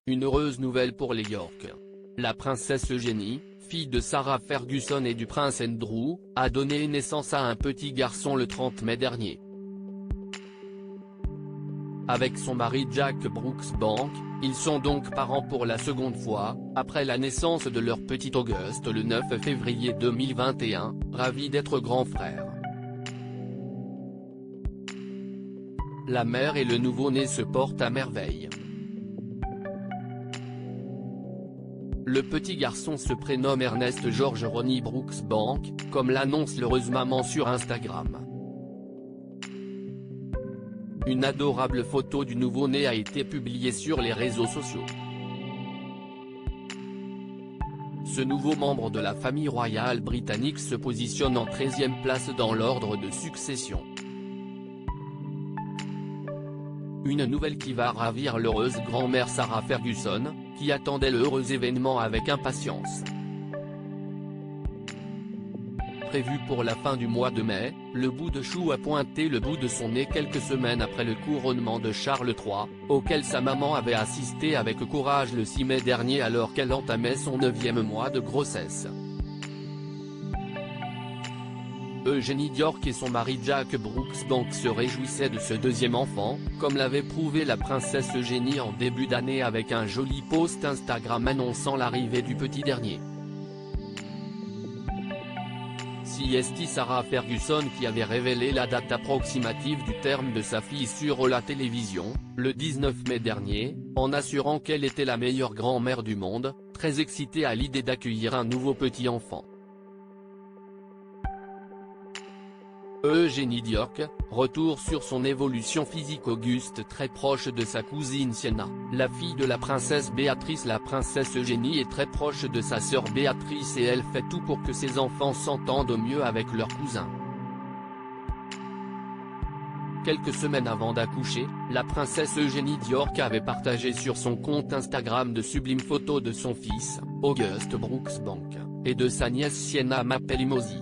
Une heureuse nouvelle pour les York. La princesse Eugénie, fille de Sarah Ferguson et du prince Andrew, a donné naissance à un petit garçon le 30 mai dernier. Avec son mari Jack Brooksbank, ils sont donc parents pour la seconde fois, après la naissance de leur petit Auguste le 9 février 2021, ravis d'être grands frères. La mère et le nouveau-né se portent à merveille. Le petit garçon se prénomme Ernest George Ronnie Brooksbank, comme l'annonce l'heureuse maman sur Instagram. Une adorable photo du nouveau-né a été publiée sur les réseaux sociaux. Ce nouveau membre de la famille royale britannique se positionne en 13e place dans l'ordre de succession. Une nouvelle qui va ravir l'heureuse grand-mère Sarah Ferguson, qui attendait le heureux événement avec impatience. Prévu pour la fin du mois de mai, le bout de chou a pointé le bout de son nez quelques semaines après le couronnement de Charles III, auquel sa maman avait assisté avec courage le 6 mai dernier alors qu'elle entamait son 9e mois de grossesse. Eugénie York et son mari Jack Brooksbank se réjouissaient de ce deuxième enfant, comme l'avait prouvé la princesse Eugénie en début d'année avec un joli post Instagram annonçant l'arrivée du petit dernier. C'est Sarah Ferguson qui avait révélé la date approximative du terme de sa fille sur la télévision, le 19 mai dernier, en assurant qu'elle était la meilleure grand-mère du monde, très excitée à l'idée d'accueillir un nouveau petit enfant. Eugénie York, retour sur son évolution physique. Auguste très proche de sa cousine Sienna, la fille de la princesse Béatrice. La princesse Eugénie est très proche de sa sœur Béatrice et elle fait tout pour que ses enfants s'entendent au mieux avec leurs cousins. Quelques semaines avant d'accoucher, la princesse Eugénie York avait partagé sur son compte Instagram de sublimes photos de son fils, Auguste Brooksbank, et de sa nièce Sienna Mapelimosi.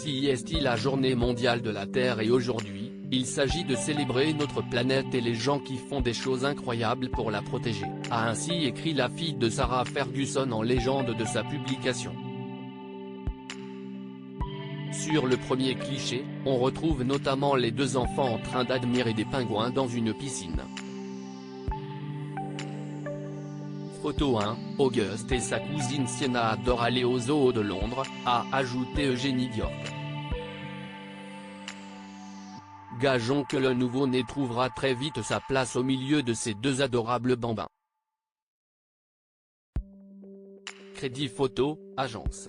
C'est la journée mondiale de la Terre et aujourd'hui, il s'agit de célébrer notre planète et les gens qui font des choses incroyables pour la protéger, a ainsi écrit la fille de Sarah Ferguson en légende de sa publication. Sur le premier cliché, on retrouve notamment les deux enfants en train d'admirer des pingouins dans une piscine. Photo 1, Auguste et sa cousine Sienna adorent aller au zoo de Londres, a ajouté Eugénie York. Gageons que le nouveau-né trouvera très vite sa place au milieu de ces deux adorables bambins. Crédit photo, agence.